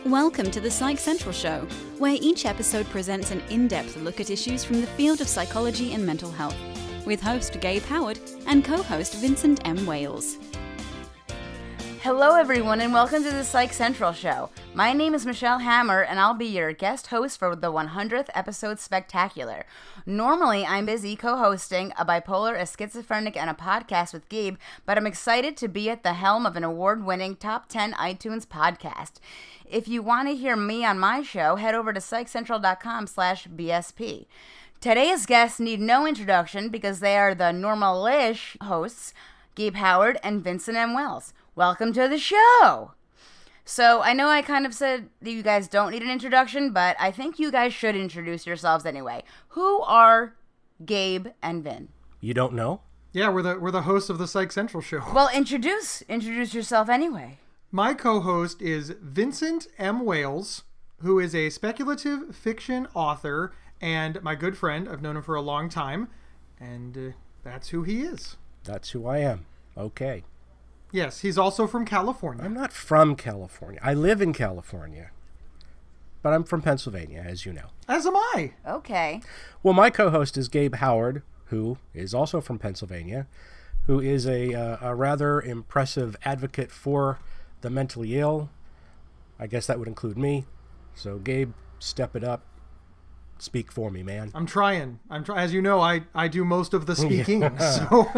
Welcome to the Psych Central Show, where each episode presents an in-depth look at issues from the field of psychology and mental health, with host Gabe Howard and co-host Vincent M. Wales. Hello everyone and welcome to the Psych Central Show. My name is Michelle Hammer and I'll be your guest host for the 100th episode spectacular. Normally I'm busy co-hosting A Bipolar, a Schizophrenic, and a podcast with Gabe, but I'm excited to be at the helm of an award-winning top 10 iTunes podcast. If you want to hear me on my show, head over to psychcentral.com/bsp. Today's guests need no introduction because they are the normal-ish hosts, Gabe Howard and Vincent M. Wells. Welcome to the show! So, I know I kind of said that you guys don't need an introduction, but I think you guys should introduce yourselves anyway. Who are Gabe and Vin? You don't know? Yeah, we're the hosts of the Psych Central Show. Well, introduce yourself anyway. My co-host is Vincent M. Wales, who is a speculative fiction author and my good friend. I've known him for a long time, and that's who he is. That's who I am. Okay. Yes, he's also from California. I'm not from California. I live in California, but I'm from Pennsylvania, as you know. As am I. Okay. Well, my co-host is Gabe Howard, who is also from Pennsylvania, who is a rather impressive advocate for the mentally ill. I guess that would include me. So, Gabe, step it up. Speak for me, man. I'm trying. As you know, I do most of the speaking. So.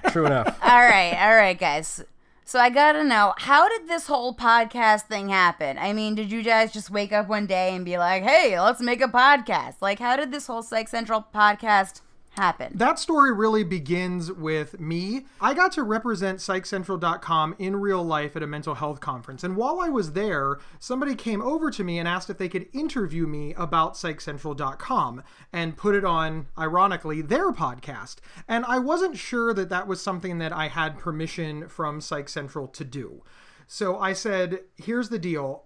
True enough. All right, guys. So I gotta know, how did this whole podcast thing happen? I mean, did you guys just wake up one day and be like, hey, let's make a podcast? Like, how did this whole Psych Central podcast happen? That story really begins with me. I got to represent PsychCentral.com in real life at a mental health conference. And while I was there, somebody came over to me and asked if they could interview me about PsychCentral.com and put it on, ironically, their podcast. And I wasn't sure that that was something that I had permission from Psych Central to do. So I said, here's the deal.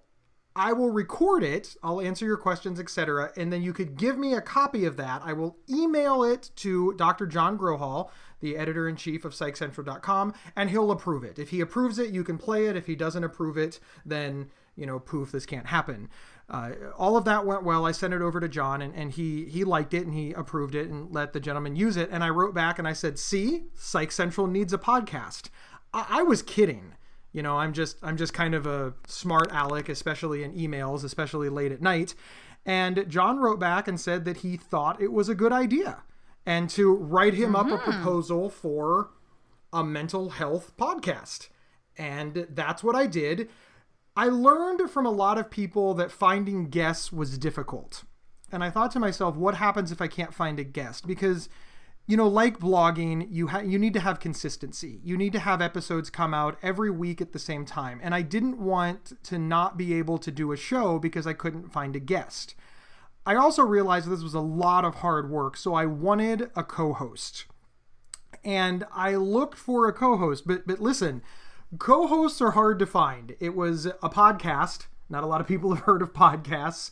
I will record it, I'll answer your questions, etc., and then you could give me a copy of that. I will email it to Dr. John Grohol, the editor-in-chief of PsychCentral.com, and he'll approve it. If he approves it, you can play it. If he doesn't approve it, then, poof, this can't happen. All of that went well. I sent it over to John, and he liked it, and he approved it, and let the gentleman use it. And I wrote back, and I said, see, Psych Central needs a podcast. I was kidding. I'm just kind of a smart aleck, especially in emails, especially late at night. And John wrote back and said that he thought it was a good idea and to write him up a proposal for a mental health podcast. And that's what I did. I learned from a lot of people that finding guests was difficult. And I thought to myself, what happens if I can't find a guest? Because like blogging, you need to have consistency. You need to have episodes come out every week at the same time. And I didn't want to not be able to do a show because I couldn't find a guest. I also realized this was a lot of hard work, so I wanted a co-host. And I looked for a co-host, but listen, co-hosts are hard to find. It was a podcast. Not a lot of people have heard of podcasts.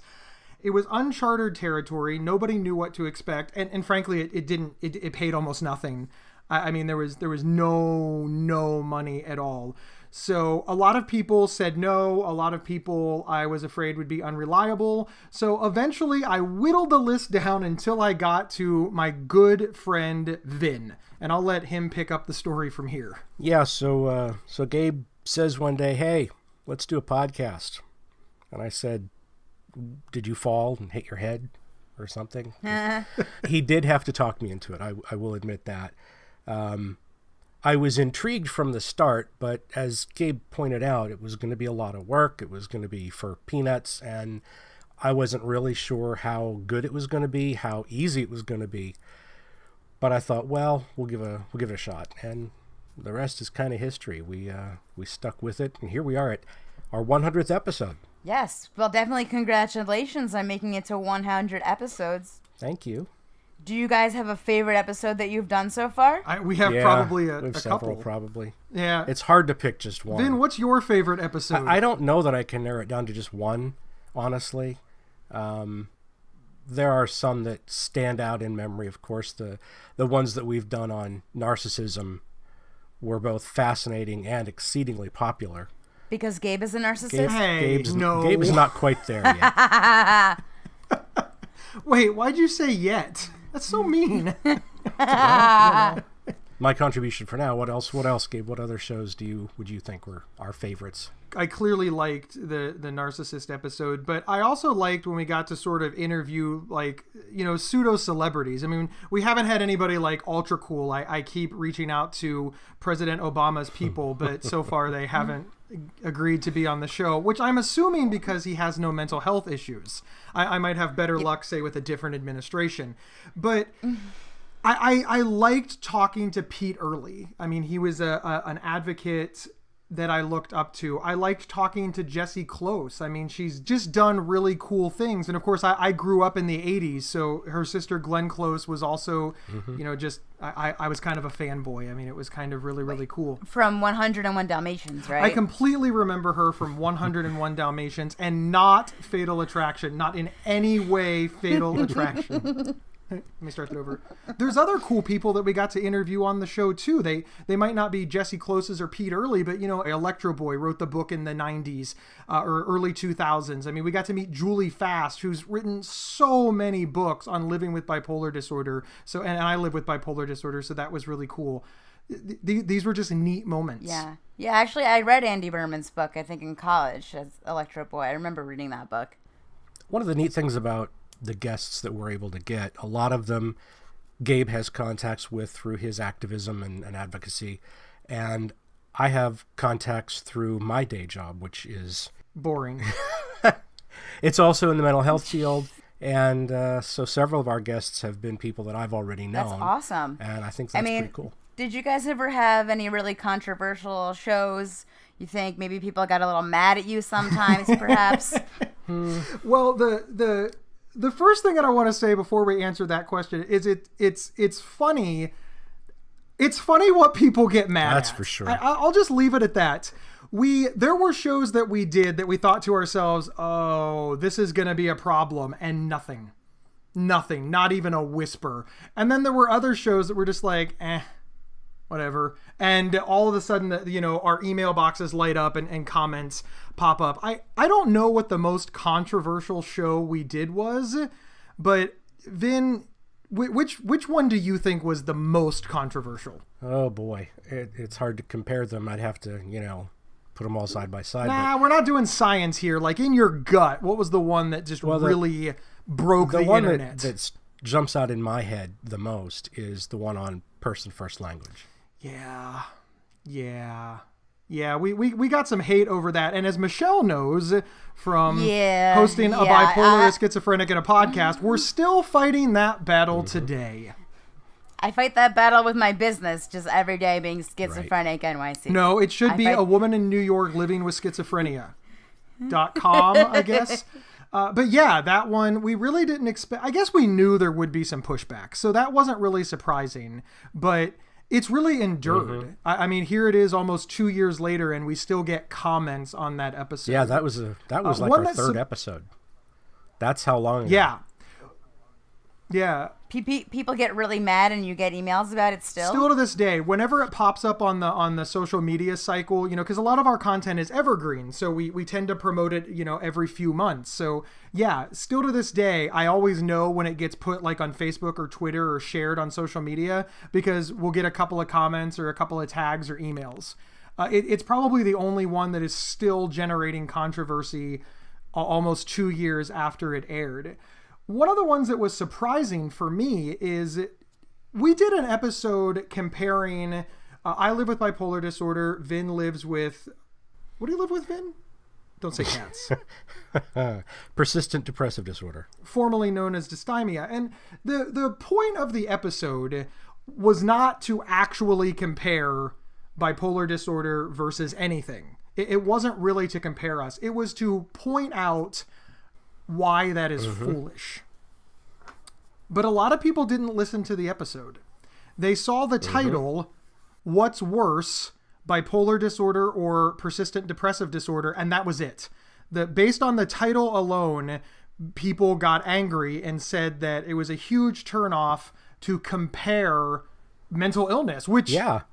It was uncharted territory. Nobody knew what to expect. And frankly, it paid almost nothing. I mean, there was no money at all. So a lot of people said no. A lot of people I was afraid would be unreliable. So eventually I whittled the list down until I got to my good friend Vin. And I'll let him pick up the story from here. Yeah, so Gabe says one day, hey, let's do a podcast. And I said, did you fall and hit your head or something? He did have to talk me into it. I will admit that. I was intrigued from the start, but as Gabe pointed out, it was going to be a lot of work. It was going to be for peanuts, and I wasn't really sure how good it was going to be, how easy it was going to be. But I thought, well, we'll give it a shot, and the rest is kind of history. We stuck with it, and here we are at our 100th episode. Yes. Well, definitely congratulations on making it to 100 episodes. Thank you. Do you guys have a favorite episode that you've done so far? We have probably a several, couple. Probably. Yeah. It's hard to pick just one. Vin, what's your favorite episode? I don't know that I can narrow it down to just one, honestly. There are some that stand out in memory. Of course, the ones that we've done on narcissism were both fascinating and exceedingly popular. Because Gabe is a narcissist? Gabe's no. not quite there yet. Wait, why'd you say yet? That's so mean. My contribution for now. What else, Gabe? What other shows would you think were our favorites? I clearly liked the narcissist episode, but I also liked when we got to sort of interview, like, pseudo celebrities. I mean, we haven't had anybody like ultra cool. I keep reaching out to President Obama's people, but so far they haven't agreed to be on the show, which I'm assuming because he has no mental health issues. I might have better luck, say, with a different administration. But I liked talking to Pete Early. I mean, he was an advocate that I looked up to. I liked talking to Jessie Close. I mean, she's just done really cool things. And of course, I grew up in the 80s, so her sister Glenn Close was also, I was kind of a fanboy. I mean, it was kind of really, really cool. From 101 Dalmatians, right? I completely remember her from 101 Dalmatians and not Fatal Attraction. Not in any way Fatal Attraction. Let me start that over. There's other cool people that we got to interview on the show too. They might not be Jessie Close's or Pete Early, but Electro Boy wrote the book in the 90s or early 2000s. I mean, we got to meet Julie Fast, who's written so many books on living with bipolar disorder. So, and I live with bipolar disorder, so that was really cool. These were just neat moments. Yeah. Actually, I read Andy Berman's book, I think, in college as Electro Boy. I remember reading that book. One of the neat things about the guests that we're able to get, a lot of them Gabe has contacts with through his activism and advocacy, and I have contacts through my day job, which is boring. It's also in the mental health field, and so several of our guests have been people that I've already known. That's awesome. And I think that's pretty cool. Did you guys ever have any really controversial shows? You think maybe people got a little mad at you sometimes, perhaps? Well, the first thing that I want to say before we answer that question is it's funny. It's funny what people get mad at. That's for sure. I'll just leave it at that. There were shows that we did that we thought to ourselves, oh, this is going to be a problem, and nothing, not even a whisper. And then there were other shows that were just like, whatever. And all of a sudden, our email boxes light up and comments pop up. I don't know what the most controversial show we did was, but Vin, which one do you think was the most controversial? Oh boy, it's hard to compare them. I'd have to, put them all side by side. Nah, we're not doing science here. Like, in your gut, what was the one that just really broke the internet? That jumps out in my head the most is the one on person first language. Yeah. We got some hate over that. And as Michelle knows from hosting A Bipolar, a Schizophrenic, and a podcast, we're still fighting that battle today. I fight that battle with my business just every day, being Schizophrenic NYC. No, it should be a woman in New York living with schizophrenia.com, I guess. But yeah, that one, we really didn't expect. I guess we knew there would be some pushback, so that wasn't really surprising. But it's really endured. Mm-hmm. I mean, here it is almost 2 years later, and we still get comments on that episode. Yeah, that was like our third episode. That's how long ago. Yeah. People get really mad, and you get emails about it still? Still to this day, whenever it pops up on the social media cycle, because a lot of our content is evergreen, so we tend to promote it, every few months. So yeah, still to this day, I always know when it gets put like on Facebook or Twitter or shared on social media, because we'll get a couple of comments or a couple of tags or emails. It's probably the only one that is still generating controversy almost 2 years after it aired. One of the ones that was surprising for me is we did an episode comparing, I live with bipolar disorder, Vin lives with, what do you live with, Vin? Don't say cats. Persistent depressive disorder. Formerly known as dysthymia. And the point of the episode was not to actually compare bipolar disorder versus anything. It wasn't really to compare us. It was to point out why that is foolish. But a lot of people didn't listen to the episode. They saw the title, What's Worse, Bipolar Disorder or Persistent Depressive Disorder, and that was it. Based on the title alone, people got angry and said that it was a huge turnoff to compare mental illness, which that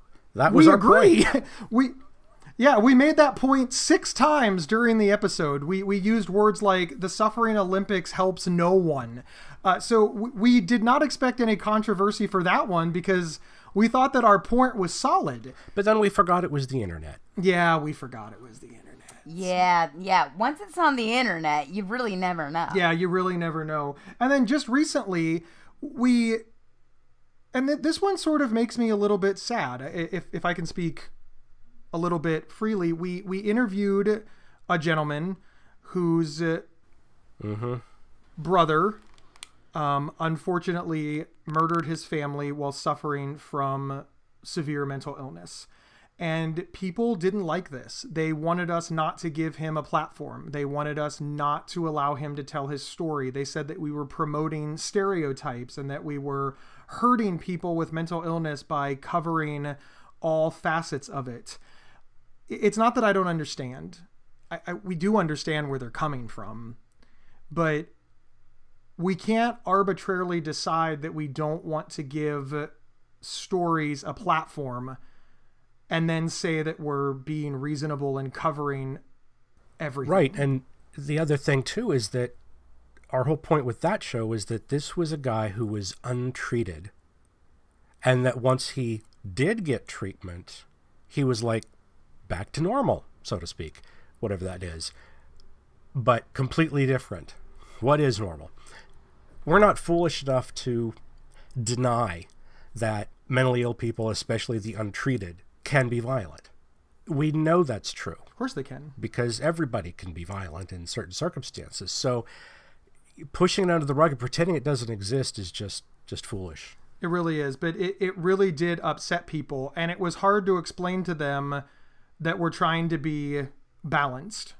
was we our agree. point. Yeah, we made that point 6 times during the episode. We used words like the Suffering Olympics helps no one. So we did not expect any controversy for that one because we thought that our point was solid. But then we forgot it was the internet. Yeah, we forgot it was the internet. Yeah. Once it's on the internet, you really never know. Yeah, you really never know. And then just recently, this one sort of makes me a little bit sad, if I can speak a little bit freely. We interviewed a gentleman whose brother unfortunately murdered his family while suffering from severe mental illness. And people didn't like this. They wanted us not to give him a platform. They wanted us not to allow him to tell his story. They said that we were promoting stereotypes and that we were hurting people with mental illness by covering all facets of it. It's not that I don't understand. We do understand where they're coming from, but we can't arbitrarily decide that we don't want to give stories a platform and then say that we're being reasonable and covering everything. Right. And the other thing, too, is that our whole point with that show is that this was a guy who was untreated. And that once he did get treatment, he was like back to normal, so to speak, whatever that is. But completely different. What is normal? We're not foolish enough to deny that mentally ill people, especially the untreated, can be violent. We know that's true. Of course they can. Because everybody can be violent in certain circumstances. So pushing it under the rug and pretending it doesn't exist is just foolish. It really is. But it really did upset people. And it was hard to explain to them that we're trying to be balanced.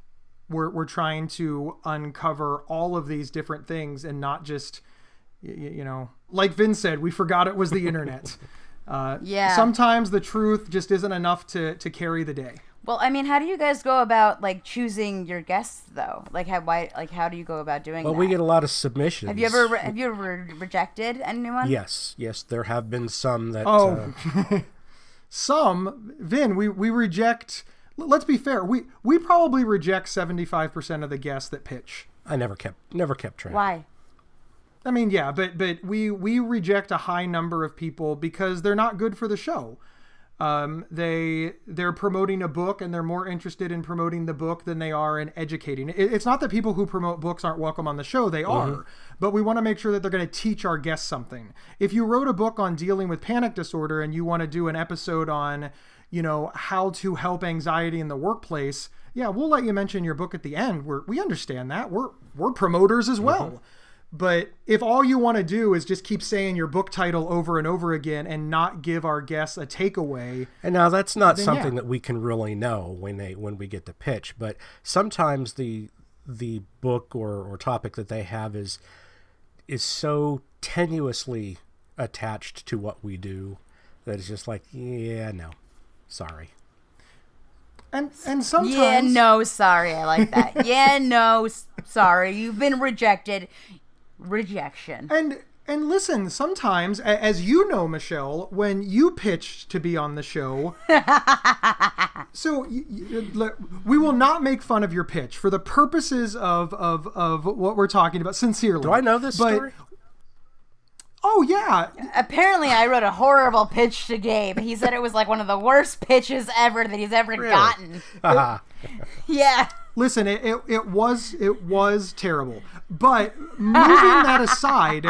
We're trying to uncover all of these different things and not just, like Vin said, we forgot it was the internet. Yeah. Sometimes the truth just isn't enough to carry the day. Well, I mean, how do you guys go about choosing your guests though? How do you go about doing that? Well, we get a lot of submissions. Have you ever rejected anyone? Yes, there have been some that. Oh, some Vin, we reject. Let's be fair. We probably reject 75% of the guests that pitch. I never kept track. Why? I mean, yeah, but we reject a high number of people because they're not good for the show. They're promoting a book and they're more interested in promoting the book than they are in educating. It's not that people who promote books aren't welcome on the show. They are, but we want to make sure that they're going to teach our guests something. If you wrote a book on dealing with panic disorder and you want to do an episode on, how to help anxiety in the workplace, yeah, we'll let you mention your book at the end. We understand that. We're promoters as well. But if all you want to do is just keep saying your book title over and over again and not give our guests a takeaway. And now that's not something that we can really know when we get to pitch, but sometimes the book or topic that they have is so tenuously attached to what we do that it's just like, yeah, no, sorry. And sometimes... Yeah, no, sorry. I like that. Yeah, no, sorry. You've been rejected. Rejection. And listen, sometimes, as you know, Michelle, when you pitched to be on the show, so we will not make fun of your pitch for the purposes of what we're talking about, sincerely. Do I know this story? Oh, yeah. Apparently, I wrote a horrible pitch to Gabe. He said it was like one of the worst pitches ever that he's ever gotten. Yeah. Listen, it was terrible. But moving that aside,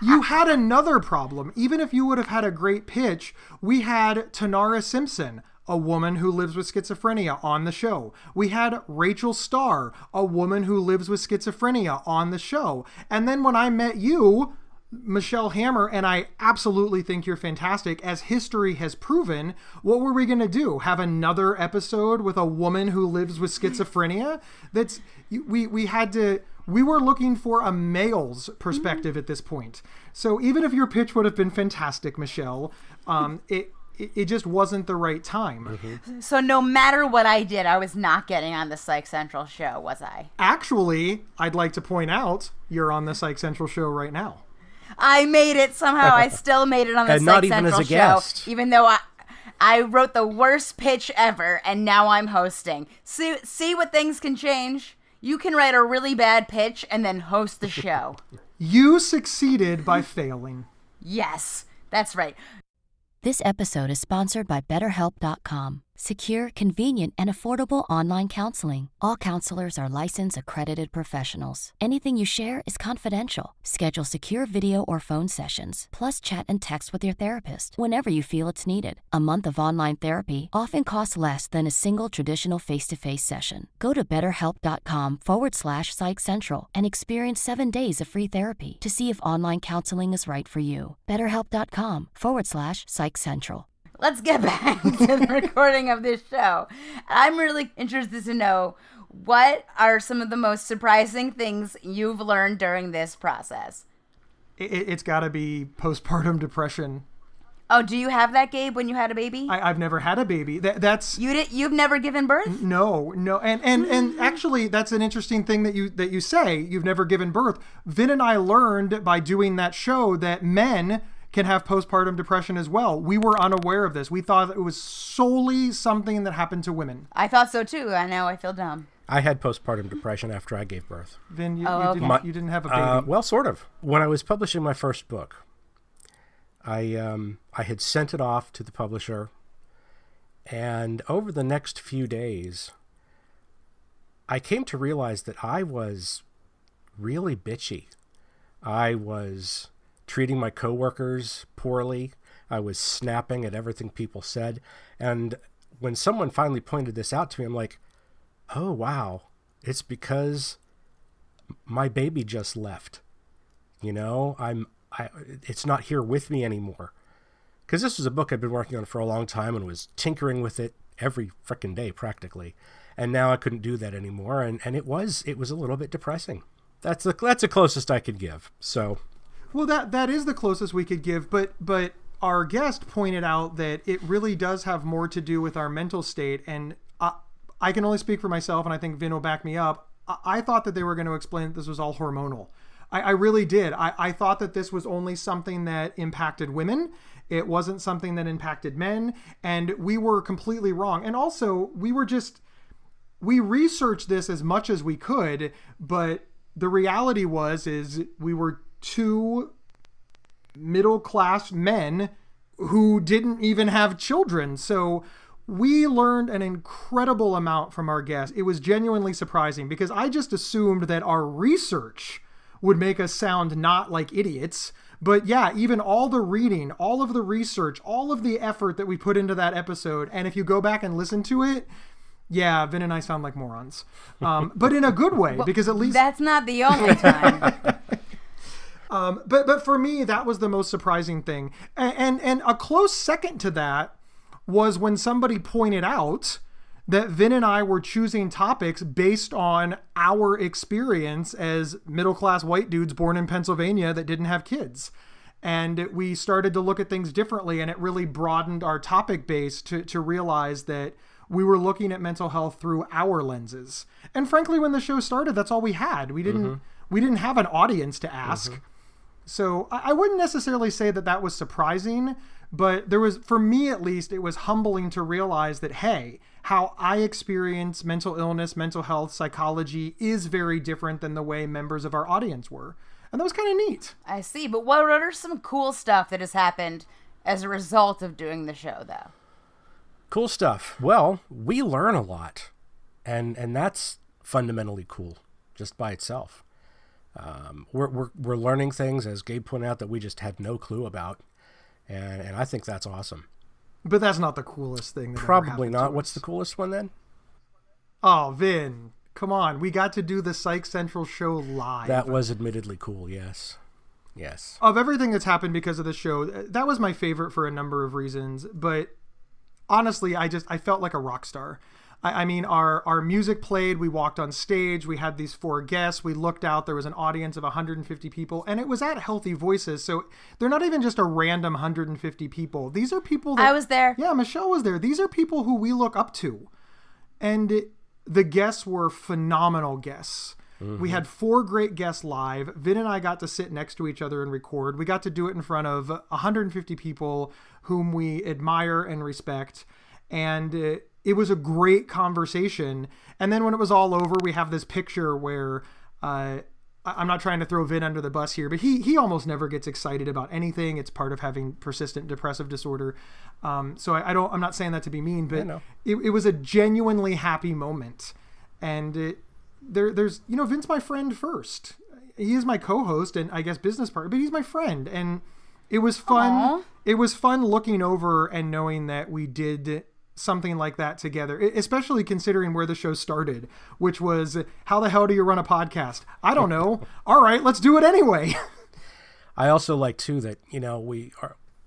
you had another problem. Even if you would have had a great pitch, we had Tanara Simpson, a woman who lives with schizophrenia, on the show. We had Rachel Starr, a woman who lives with schizophrenia, on the show. And then when I met you, Michelle Hammer, and I absolutely think you're fantastic, as history has proven, what were we going to do? Have another episode with a woman who lives with schizophrenia? We were looking for a male's perspective at this point. So even if your pitch would have been fantastic, Michelle, it just wasn't the right time. So no matter what I did, I was not getting on the Psych Central show, was I? Actually, I'd like to point out, you're on the Psych Central show right now. I made it somehow. I still made it on the and Psych not even Central as a show, guest. even though I wrote the worst pitch ever, and now I'm hosting. See what things can change? You can write a really bad pitch and then host the show. You succeeded by failing. Yes, that's right. This episode is sponsored by BetterHelp.com. Secure, convenient, and affordable online counseling. All counselors are licensed, accredited professionals. Anything you share is confidential. Schedule secure video or phone sessions, plus chat and text with your therapist whenever you feel it's needed. A month of online therapy often costs less than a single traditional face-to-face session. Go to BetterHelp.com/Psych Central and experience 7 days of free therapy to see if online counseling is right for you. BetterHelp.com/Psych Central. Let's get back to the recording of this show. I'm really interested to know, what are some of the most surprising things you've learned during this process? It's got to be postpartum depression. Oh, do you have that, Gabe, when you had a baby? I've never had a baby. That's You've never given birth? No, and actually, that's an interesting thing that you say. You've never given birth. Vin and I learned by doing that show that men can have postpartum depression as well. We were unaware of this. We thought it was solely something that happened to women. I thought so too. I know. I feel dumb. I had postpartum depression after I gave birth. Vin, you didn't have a baby. Well, sort of. When I was publishing my first book, I had sent it off to the publisher, and over the next few days, I came to realize that I was really bitchy. I was treating my coworkers poorly. I was snapping at everything people said. And when someone finally pointed this out to me, I'm like, oh, wow, it's because my baby just left. You know, it's not here with me anymore. Because this was a book I'd been working on for a long time and was tinkering with it every frickin' day practically. And now I couldn't do that anymore. And it was a little bit depressing. That's the closest I could give. So... Well, that is the closest we could give, but our guest pointed out that it really does have more to do with our mental state, and I can only speak for myself, and I think Vin will back me up. I thought that they were going to explain that this was all hormonal. I really did. I thought that this was only something that impacted women. It wasn't something that impacted men, and we were completely wrong. And also, we researched this as much as we could, but the reality is we were two middle-class men who didn't even have children. So we learned an incredible amount from our guest. It was genuinely surprising because I just assumed that our research would make us sound not like idiots. But yeah, even all the reading, all of the research, all of the effort that we put into that episode, and if you go back and listen to it, yeah, Vin and I sound like morons. But in a good way, because at least... That's not the only time. But for me, that was the most surprising thing. And a close second to that was when somebody pointed out that Vin and I were choosing topics based on our experience as middle-class white dudes born in Pennsylvania that didn't have kids. And we started to look at things differently, and it really broadened our topic base to realize that we were looking at mental health through our lenses. And frankly, when the show started, that's all we had. We didn't have an audience to ask. Mm-hmm. So I wouldn't necessarily say that was surprising, but there was, for me at least, it was humbling to realize that, hey, how I experience mental illness, mental health, psychology is very different than the way members of our audience were. And that was kind of neat. I see. But what are some cool stuff that has happened as a result of doing the show, though? Cool stuff. Well, we learn a lot, and that's fundamentally cool just by itself. We're learning things, as Gabe pointed out, that we just had no clue about, and I think that's awesome. But that's not the coolest thing. Probably not. What's the coolest one then? Oh, Vin, come on! We got to do the Psych Central Show live. That was admittedly cool. Yes. Of everything that's happened because of the show, that was my favorite for a number of reasons. But honestly, I felt like a rock star. I mean, our music played, we walked on stage, we had these 4 guests, we looked out, there was an audience of 150 people, and it was at Healthy Voices, so they're not even just a random 150 people. These are people that... I was there. Yeah, Michelle was there. These are people who we look up to. And the guests were phenomenal guests. We had 4 great guests live. Vin and I got to sit next to each other and record. We got to do it in front of 150 people whom we admire and respect. And it was a great conversation. And then when it was all over, we have this picture where I'm not trying to throw Vin under the bus here, but he almost never gets excited about anything. It's part of having persistent depressive disorder. So I'm not saying that to be mean, but it was a genuinely happy moment. And there's Vin's my friend first. He is my co-host and I guess business partner, but he's my friend. And it was fun. Aww. It was fun looking over and knowing that we did something like that together, especially considering where the show started, which was, how the hell do you run a podcast? I don't know. All right, let's do it anyway. I also like too that,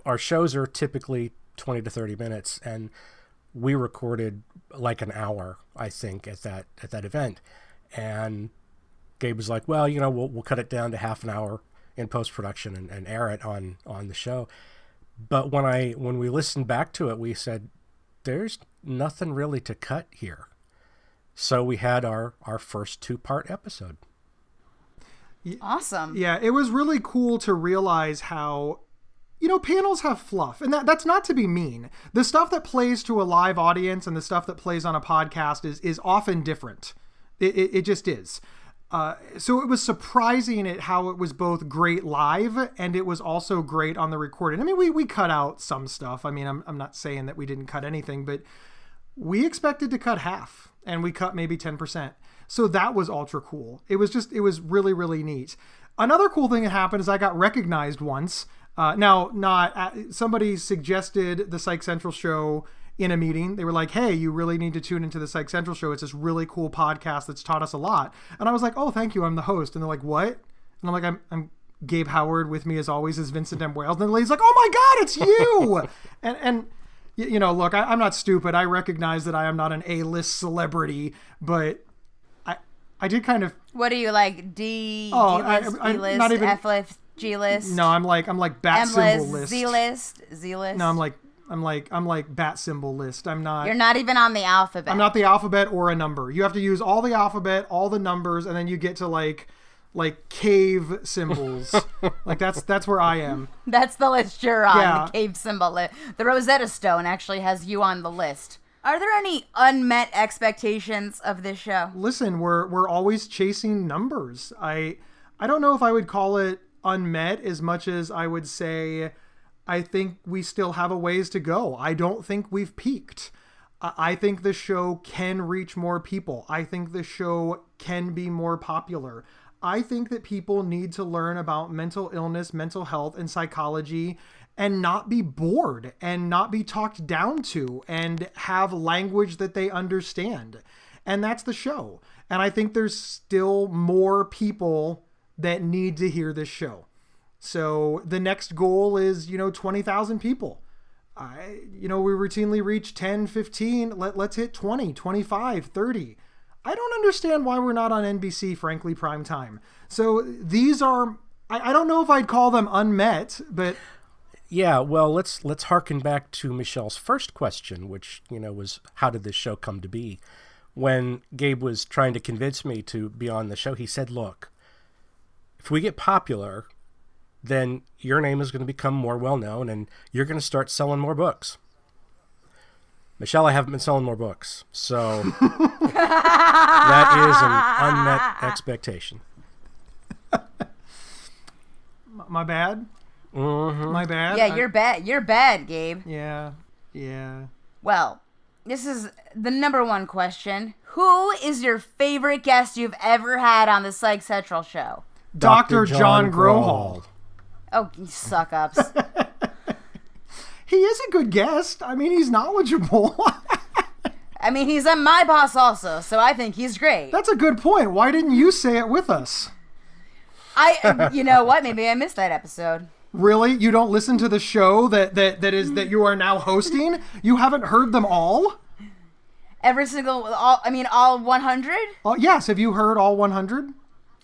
our shows are typically 20 to 30 minutes, and we recorded like an hour, I think, at that event. And Gabe was like, well, we'll cut it down to half an hour in post-production and air it on the show. But when we listened back to it, we said, there's nothing really to cut here. So we had our first 2-part episode. Awesome. Yeah, it was really cool to realize how, panels have fluff. And that's not to be mean. The stuff that plays to a live audience and the stuff that plays on a podcast is often different. It just is. So it was surprising at how it was both great live and it was also great on the recording. I mean, we cut out some stuff. I mean, I'm not saying that we didn't cut anything, but we expected to cut half and we cut maybe 10%. So that was ultra cool. It was really, really neat. Another cool thing that happened is I got recognized once. Somebody suggested the Psych Central Show in a meeting. They were like, hey, you really need to tune into the Psych Central Show. It's this really cool podcast that's taught us a lot. And I was like, oh, thank you. I'm the host. And they're like, what? And I'm like, I'm Gabe Howard. With me as always is Vincent M. Wales. And the lady's like, oh my God, it's you. and look, I'm not stupid. I recognize that I am not an A-list celebrity, but I did kind of. What are you like? D-list, E-list, not even, F-list, G-list? No, I'm like bat symbol list. Z-list, Z-list. No, I'm like bat symbol list. I'm not. You're not even on the alphabet. I'm not the alphabet or a number. You have to use all the alphabet, all the numbers, and then you get to like cave symbols. Like that's where I am. That's the list you're on. The cave symbol list. The Rosetta Stone actually has you on the list. Are there any unmet expectations of this show? Listen, we're always chasing numbers. I don't know if I would call it unmet as much as I would say I think we still have a ways to go. I don't think we've peaked. I think the show can reach more people. I think the show can be more popular. I think that people need to learn about mental illness, mental health, and psychology and not be bored and not be talked down to and have language that they understand. And that's the show. And I think there's still more people that need to hear this show. So the next goal is, 20,000 people. We routinely reach 10, 15. Let's hit 20, 25, 30. I don't understand why we're not on NBC, frankly, prime time. So these are, I don't know if I'd call them unmet, but... Yeah, well, let's harken back to Michelle's first question, which, was how did this show come to be? When Gabe was trying to convince me to be on the show, he said, look, if we get popular, then your name is going to become more well-known and you're going to start selling more books. Michelle, I haven't been selling more books, so that is an unmet expectation. My bad? Mm-hmm. My bad? Yeah, you're bad. You're bad, Gabe. Yeah. Well, this is the number one question. Who is your favorite guest you've ever had on the Psych Central Show? Dr. John Grohol. Oh, you suck-ups. He is a good guest. I mean, he's knowledgeable. I mean, he's my boss also, so I think he's great. That's a good point. Why didn't you say it with us? You know what? Maybe I missed that episode. Really? You don't listen to the show that you are now hosting? You haven't heard them all? All 100? Yes. Have you heard all 100?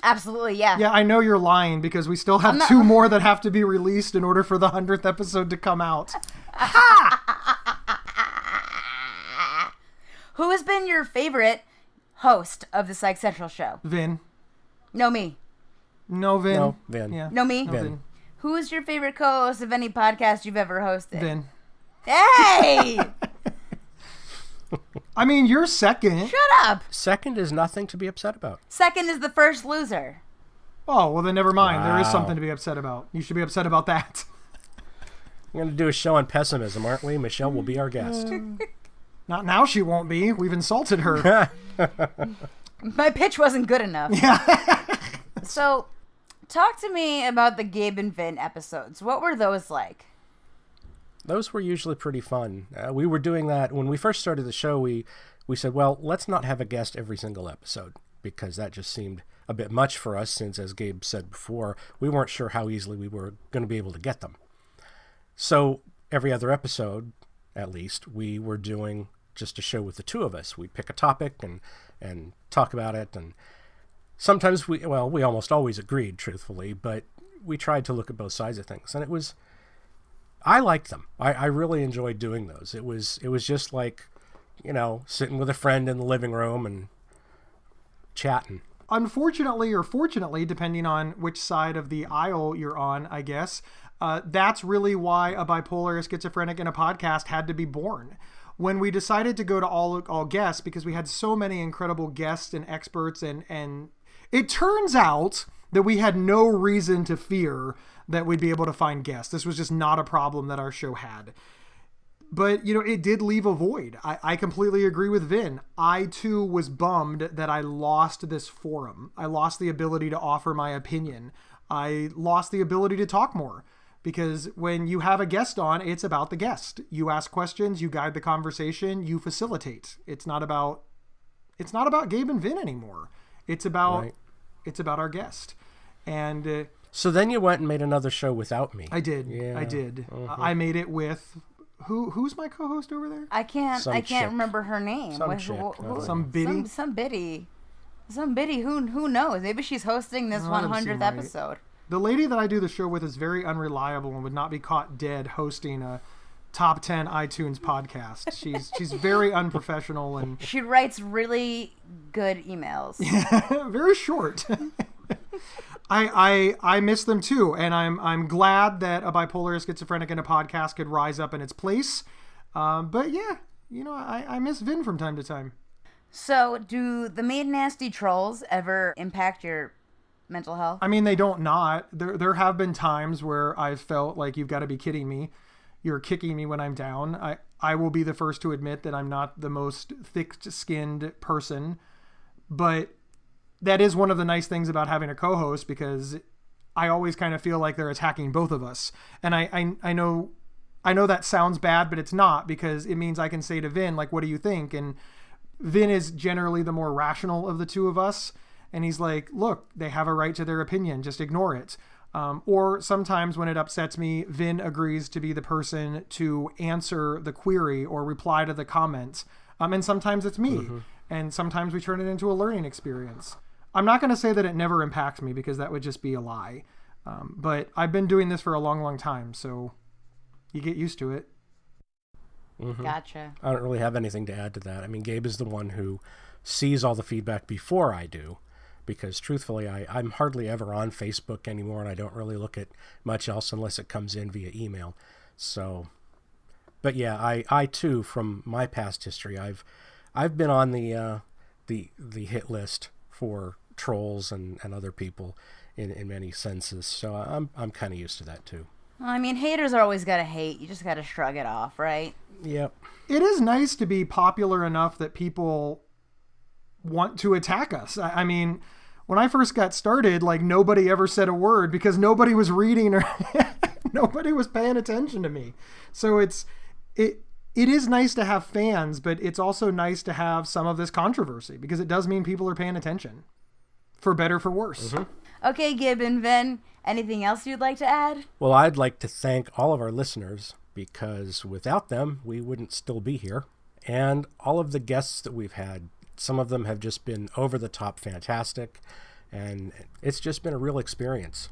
Absolutely, yeah. Yeah, I know you're lying because we still have 2 more that have to be released in order for the 100th episode to come out. Who has been your favorite host of the Psych Central Show? Vin. No, me. No, Vin. No, Vin. Yeah. No, me. No, Vin. Vin. Who is your favorite co-host of any podcast you've ever hosted? Vin. Hey! I mean, you're second. Shut up. Second is nothing to be upset about. Second is the first loser. Oh, well then never mind. There is Wow. something to be upset about. You should be upset about that. We're going to do a show on pessimism, aren't we? Michelle will be our guest. Not now she won't be. We've insulted her. My pitch wasn't good enough. So, talk to me about the Gabe and Vin episodes. What were those like? Those were usually pretty fun. We were doing that when we first started the show. We said, well, let's not have a guest every single episode because that just seemed a bit much for us since, as Gabe said before, we weren't sure how easily we were going to be able to get them. So every other episode, at least, we were doing just a show with the two of us. We'd pick a topic and talk about it. And sometimes we almost always agreed, truthfully, but we tried to look at both sides of things. And I liked them. I really enjoyed doing those. It was just like, sitting with a friend in the living room and chatting. Unfortunately or fortunately, depending on which side of the aisle you're on, I guess, that's really why A Bipolar, a Schizophrenic, and a Podcast had to be born. When we decided to go to all guests, because we had so many incredible guests and experts, and it turns out that we had no reason to fear that we'd be able to find guests. This was just not a problem that our show had. But, it did leave a void. I completely agree with Vin. I, too, was bummed that I lost this forum. I lost the ability to offer my opinion. I lost the ability to talk more. Because when you have a guest on, it's about the guest. You ask questions, you guide the conversation, you facilitate. It's not about Gabe and Vin anymore. It's about our guest. And So then you went and made another show without me. I did. Yeah. I did. Mm-hmm. I made it with who's my co-host over there? I can't chick. remember her name. Some What- chick. who- Some biddy? Some biddy. Some biddy. Who knows? Maybe she's hosting this No, that doesn't 100th seem right. episode. The lady that I do the show with is very unreliable and would not be caught dead hosting a top 10 iTunes podcast. She's very unprofessional and She writes really good emails. very short. I miss them too, and I'm glad that A Bipolar, a Schizophrenic, and a Podcast could rise up in its place. But yeah, I miss Vin from time to time. So, do the Mean Nasty Trolls ever impact your mental health? I mean, they don't not. There have been times where I've felt like you've got to be kidding me. You're kicking me when I'm down. I will be the first to admit that I'm not the most thick-skinned person, but that is one of the nice things about having a co-host, because I always kind of feel like they're attacking both of us. And I know that sounds bad, but it's not, because it means I can say to Vin, like, what do you think? And Vin is generally the more rational of the two of us. And he's like, look, they have a right to their opinion. Just ignore it. Or sometimes when it upsets me, Vin agrees to be the person to answer the query or reply to the comments. And sometimes it's me. Mm-hmm. And sometimes we turn it into a learning experience. I'm not going to say that it never impacts me, because that would just be a lie. But I've been doing this for a long, long time. So you get used to it. Mm-hmm. Gotcha. I don't really have anything to add to that. I mean, Gabe is the one who sees all the feedback before I do, because truthfully, I'm hardly ever on Facebook anymore, and I don't really look at much else unless it comes in via email. So, but yeah, I too, from my past history, I've been on the hit list for trolls and other people in many senses. So I'm kind of used to that too. Well, I mean, haters are always gotta hate. You just gotta shrug it off, right? Yep. It is nice to be popular enough that people want to attack us. I mean, when I first got started, like, nobody ever said a word because nobody was reading or nobody was paying attention to me. So it is nice to have fans, but it's also nice to have some of this controversy, because it does mean people are paying attention, for better, for worse. Mm-hmm. Okay, Gabe and Vin, anything else you'd like to add? Well, I'd like to thank all of our listeners, because without them, we wouldn't still be here. And all of the guests that we've had, some of them have just been over the top fantastic, and it's just been a real experience.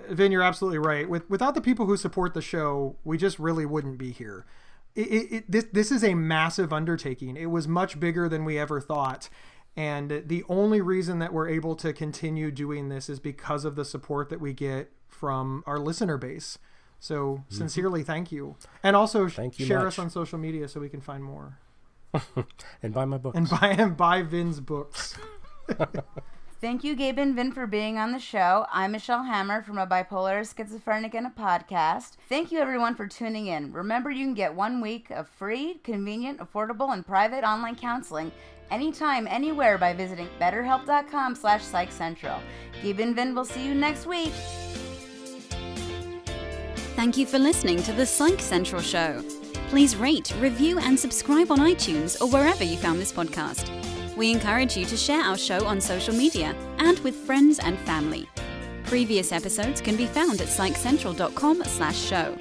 Vin, you're absolutely right. Without the people who support the show, we just really wouldn't be here. This is a massive undertaking. It was much bigger than we ever thought. And the only reason that we're able to continue doing this is because of the support that we get from our listener base. So sincerely, thank you. And also share us on social media so we can find more. And buy my books. And buy Vin's books. Thank you, Gabe and Vin, for being on the show. I'm Michelle Hammer from A Bipolar, Schizophrenic, and a Podcast. Thank you, everyone, for tuning in. Remember, you can get 1 week of free, convenient, affordable, and private online counseling anytime, anywhere by visiting betterhelp.com/psychcentral. Gabe and Vin will see you next week. Thank you for listening to the Psych Central Show. Please rate, review, and subscribe on iTunes or wherever you found this podcast. We encourage you to share our show on social media and with friends and family. Previous episodes can be found at psychcentral.com/show.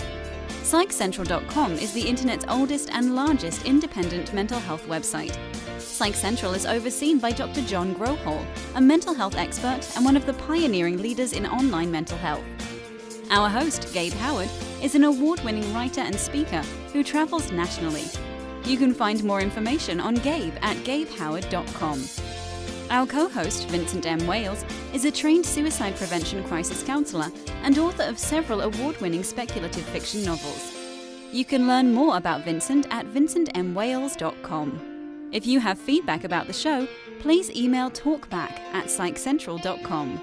Psychcentral.com is the internet's oldest and largest independent mental health website. Psych Central is overseen by Dr. John Grohol, a mental health expert and one of the pioneering leaders in online mental health. Our host, Gabe Howard, is an award-winning writer and speaker who travels nationally. You can find more information on Gabe at gabehoward.com. Our co-host, Vincent M. Wales, is a trained suicide prevention crisis counselor and author of several award-winning speculative fiction novels. You can learn more about Vincent at vincentmwales.com. If you have feedback about the show, please email talkback@psychcentral.com.